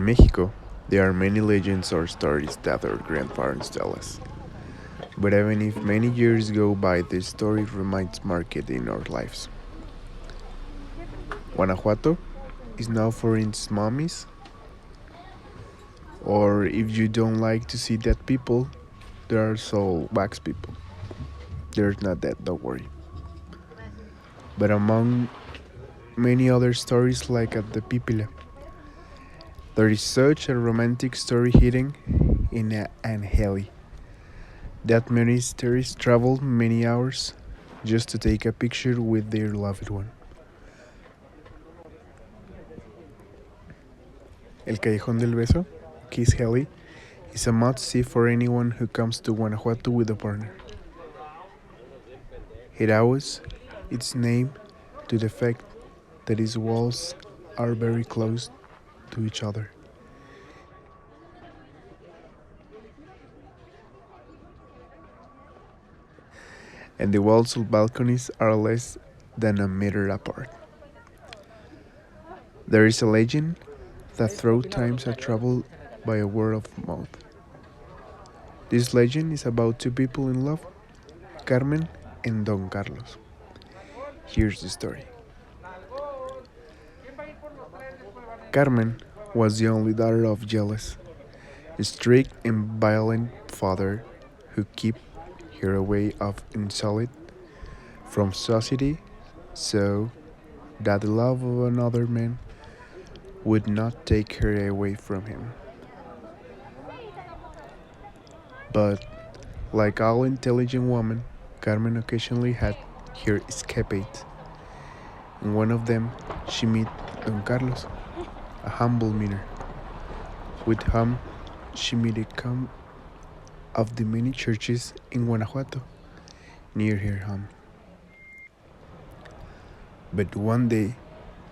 Mexico, there are many legends or stories that our grandparents tell us. But even if many years go by, the story remains marked in our lives. Guanajuato is known for its mummies, or if you don't like to see dead people, there are so wax people. There's not that, don't worry. But among many other stories, like at the Pipila, there is such a romantic story hidden in Angeli that many tourists travel many hours just to take a picture with their loved one. El Callejón del Beso, Kiss Heli, is a must-see for anyone who comes to Guanajuato with a partner. It owes its name to the fact that its walls are very close to each other. And the walls of balconies are less than a meter apart. There is a legend that through times are traveled by a word of mouth. This legend is about two people in love, Carmen and Don Carlos. Here's the story. Carmen was the only daughter of jealous, strict and violent father who kept her away of insulted from society so that the love of another man would not take her away from him. But like all intelligent women, Carmen occasionally had her escapades. In one of them, she met Don Carlos, a humble miner, with whom she made a come of the many churches in Guanajuato near her home. But one day,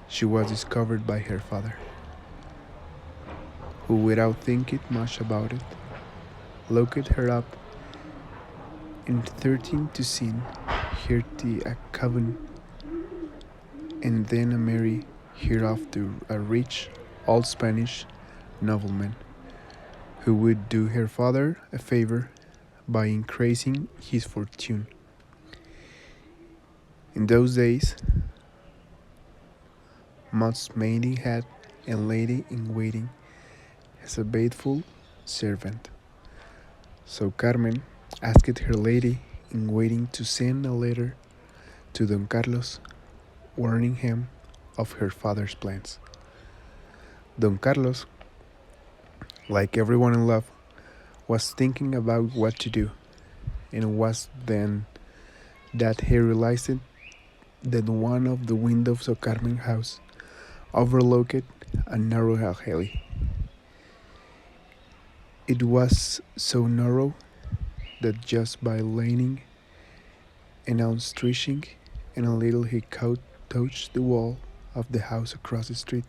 she was discovered by her father, who, without thinking much about it, locked her up and threatened to send her to a coven and then marry her off to a rich old Spanish nobleman who would do her father a favor by increasing his fortune. In those days, most maiden had a lady in waiting as a faithful servant. So Carmen asked her lady in waiting to send a letter to Don Carlos warning him of her father's plans. Don Carlos, like everyone in love, was thinking about what to do, and it was then that he realized that one of the windows of Carmen's house overlooked a narrow alley. It was so narrow that just by leaning and on stretching and a little he could touch the wall of the house across the street.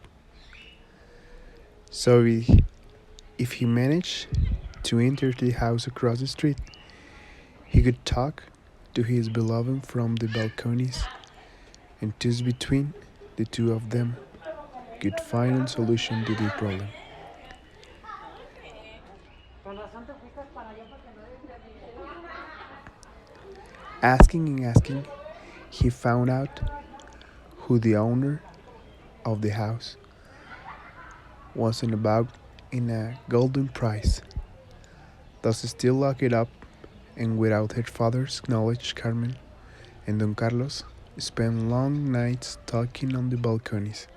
So if he managed to enter the house across the street, he could talk to his beloved from the balconies, and thus between the two of them could find a solution to the problem. Asking and asking, he found out who the owner of the house was and about in a golden prize. Thus still locked it up, and without her father's knowledge, Carmen and Don Carlos spent long nights talking on the balconies.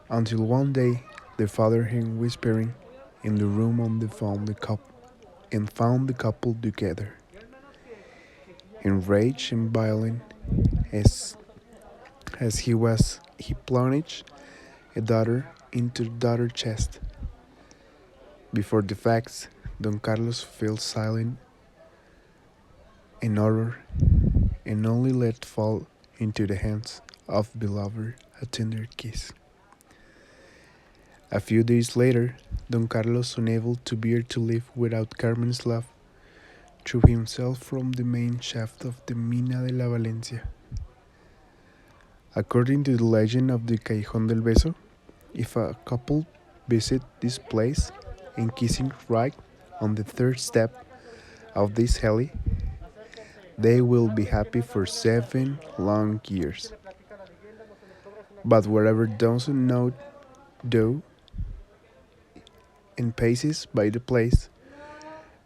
Until one day, the father heard whispering in the room on the found the couple together. Enraged and violent as he was, he plunged a daughter into the daughter's chest. Before the facts, Don Carlos fell silent in horror and only let fall into the hands of beloved a tender kiss. A few days later, Don Carlos, unable to bear to live without Carmen's love, threw himself from the main shaft of the Mina de la Valencia. According to the legend of the Callejón del Beso, If a couple visit this place and kissing right on the third step of this heli, they will be happy for 7 long years. But whoever doesn't know though and passes by the place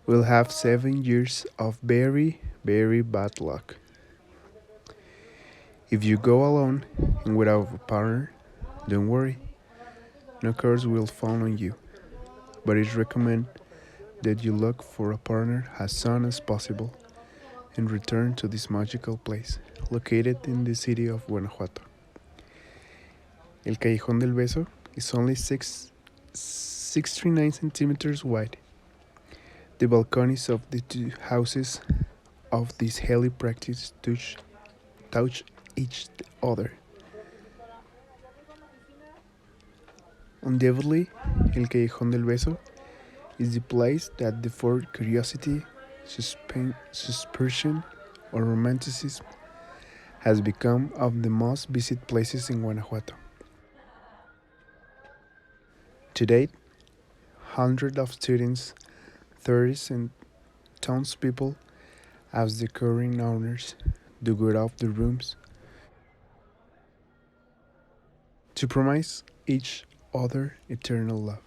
will have 7 years of very, very bad luck. If you go alone and without a partner, don't worry, no curse will fall on you. But it's recommended that you look for a partner as soon as possible and return to this magical place, located in the city of Guanajuato. El Callejón del Beso is only 69 centimeters wide. The balconies of the two houses of this heli practice touch each other. Undoubtedly, El Callejón del Beso is the place that for curiosity, suspicion, or romanticism has become of the most visited places in Guanajuato. To date, hundreds of students, tourists, and townspeople as the current owners do good of the rooms to promise each other eternal love.